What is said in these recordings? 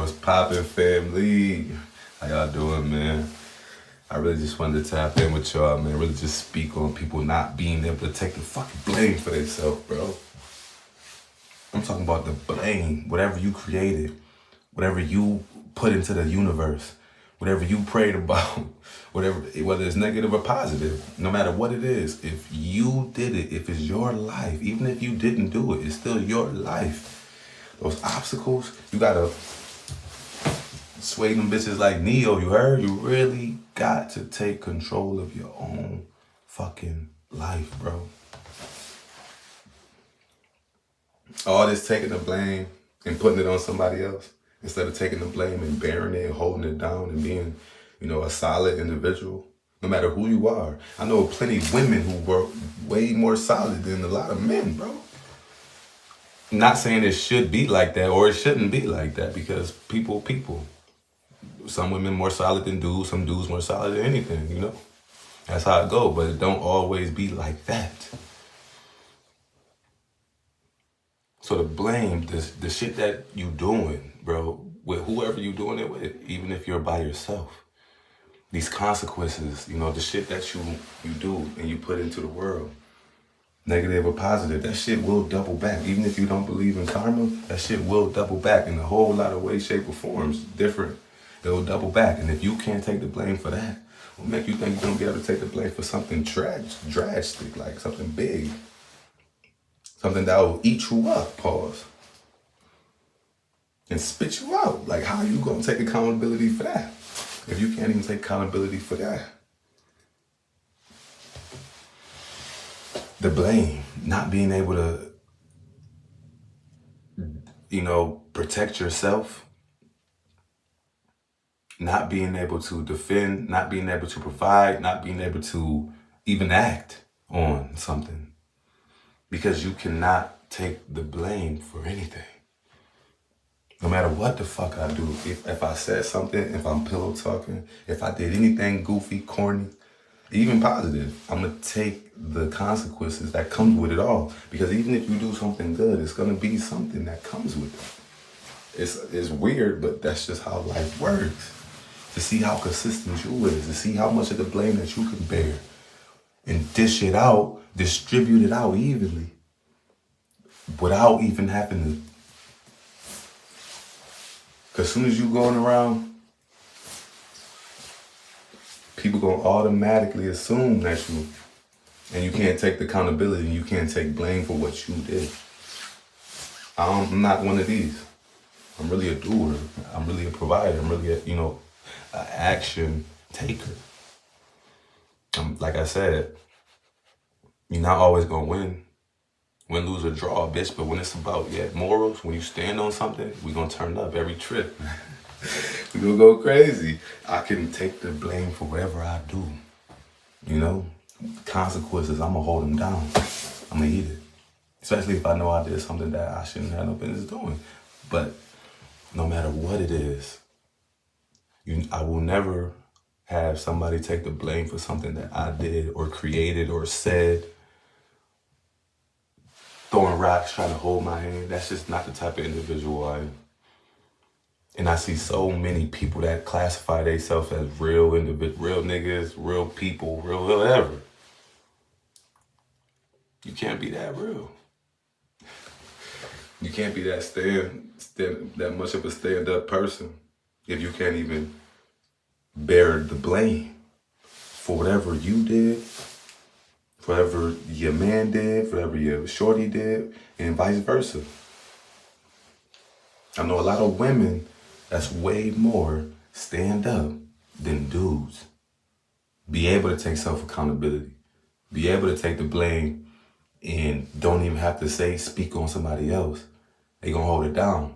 What's poppin', family? How y'all doing, man? I really just wanted to tap in with y'all, man. Really just speak on people not being able to take the fucking blame for themselves, bro. I'm talking about the blame. Whatever you created, whatever you put into the universe, whatever you prayed about, whether it's negative or positive, no matter what it is, if you did it, if it's your life, even if you didn't do it, it's still your life. Those obstacles, you gotta sway them bitches like Neo, you heard? You really got to take control of your own fucking life, bro. All this taking the blame and putting it on somebody else instead of taking the blame and bearing it and holding it down and being, a solid individual, no matter who you are. I know plenty of women who were way more solid than a lot of men, bro. Not saying it should be like that or it shouldn't be like that, because people. Some women more solid than dudes, some dudes more solid than anything, That's how it go, but it don't always be like that. So the blame, the shit that you doing, bro, with whoever you doing it with, even if you're by yourself, these consequences, the shit that you do and you put into the world, negative or positive, that shit will double back. Even if you don't believe in karma, that shit will double back in a whole lot of ways, shape, or forms, different. It'll double back. And if you can't take the blame for that, what make you think you're going to be able to take the blame for something drastic, like something big? Something that will eat you up, pause, and spit you out. Like, how are you going to take accountability for that if you can't even take accountability for that? The blame, not being able to, protect yourself, not being able to defend, not being able to provide, not being able to even act on something. Because you cannot take the blame for anything. No matter what the fuck I do, if I said something, if I'm pillow talking, if I did anything goofy, corny, even positive, I'm gonna take the consequences that come with it all. Because even if you do something good, it's gonna be something that comes with it. It's weird, but that's just how life works. To see how consistent you is, to see how much of the blame that you can bear, and dish it out, distribute it out evenly, without even having to. Because as soon as you going around, people gonna automatically assume that and you can't take the accountability, and you can't take blame for what you did. I'm not one of these. I'm really a doer. I'm really a provider. I'm really an action taker. Like I said, you're not always gonna win, lose, or draw, bitch. But when it's about morals, when you stand on something, we gonna turn up every trip. We gonna go crazy. I can take the blame for whatever I do. Consequences, I'm gonna hold them down. I'm gonna eat it. Especially if I know I did something that I shouldn't have no business doing. But no matter what it is, I will never have somebody take the blame for something that I did or created or said. Throwing rocks, trying to hold my hand. That's just not the type of individual I am. And I see so many people that classify themselves as real niggas, real people, real whatever. You can't be that real. You can't be that that much of a stand-up person if you can't even bear the blame for whatever you did, for whatever your man did, for whatever your shorty did, and vice versa. I know a lot of women that's way more stand up than dudes. Be able to take self-accountability. Be able to take the blame and don't even have to speak on somebody else. They gonna hold it down.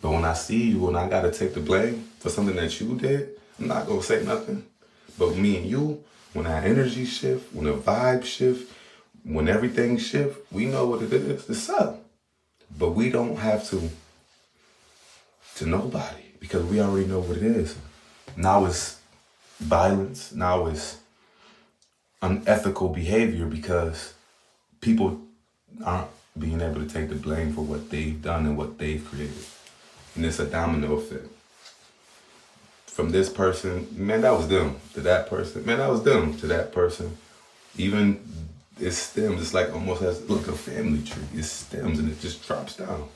But when I see you and I gotta take the blame for something that you did, I'm not gonna say nothing. But me and you, when our energy shift, when the vibe shift, when everything shift, we know what it is. It's up. But we don't have to nobody, because we already know what it is. Now it's violence. Now it's unethical behavior because people aren't being able to take the blame for what they've done and what they've created. And it's a domino effect. From this person, man, that was them, to that person, man, that was them, to that person. Even it stems, it's like almost as like a family tree. It stems and it just drops down.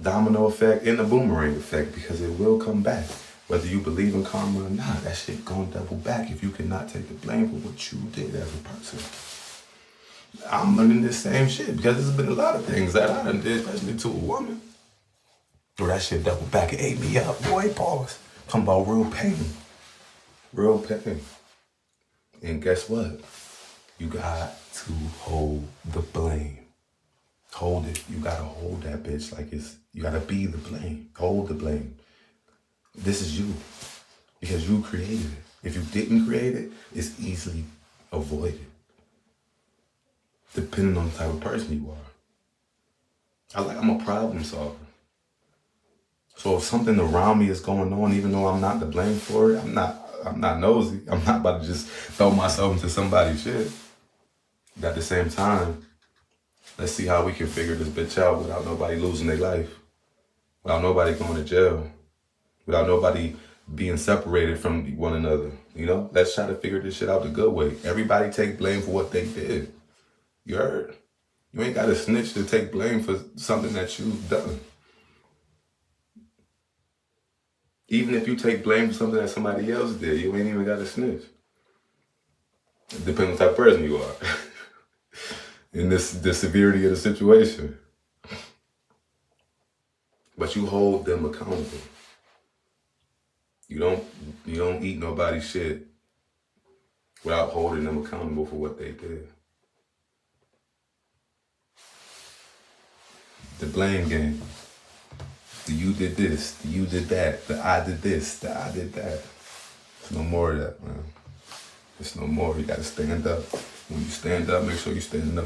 Domino effect and the boomerang effect, because it will come back. Whether you believe in karma or not, that shit gonna double back if you cannot take the blame for what you did as a person. I'm learning this same shit because there's been a lot of things that I done did, especially to a woman, where that shit double back. It ate me up, boy, pause. Talking about real pain. Real pain. And guess what? You got to hold the blame. Hold it. You gotta hold that bitch like you gotta be the blame. Hold the blame. This is you. Because you created it. If you didn't create it, it's easily avoided. Depending on the type of person you are. I'm a problem solver. So if something around me is going on, even though I'm not to blame for it, I'm not nosy. I'm not about to just throw myself into somebody's shit. But at the same time, let's see how we can figure this bitch out without nobody losing their life, without nobody going to jail, without nobody being separated from one another. You know, let's try to figure this shit out the good way. Everybody take blame for what they did. You heard? You ain't got to snitch to take blame for something that you've done. Even if you take blame for something that somebody else did, you ain't even got to snitch. It depends on the type of person you are. In the severity of the situation. But you hold them accountable. You don't eat nobody's shit without holding them accountable for what they did. The blame game. The you did this, the you did that, the I did this, the I did that. There's no more of that, man. There's no more. You gotta stand up. When you stand up, make sure you stand up.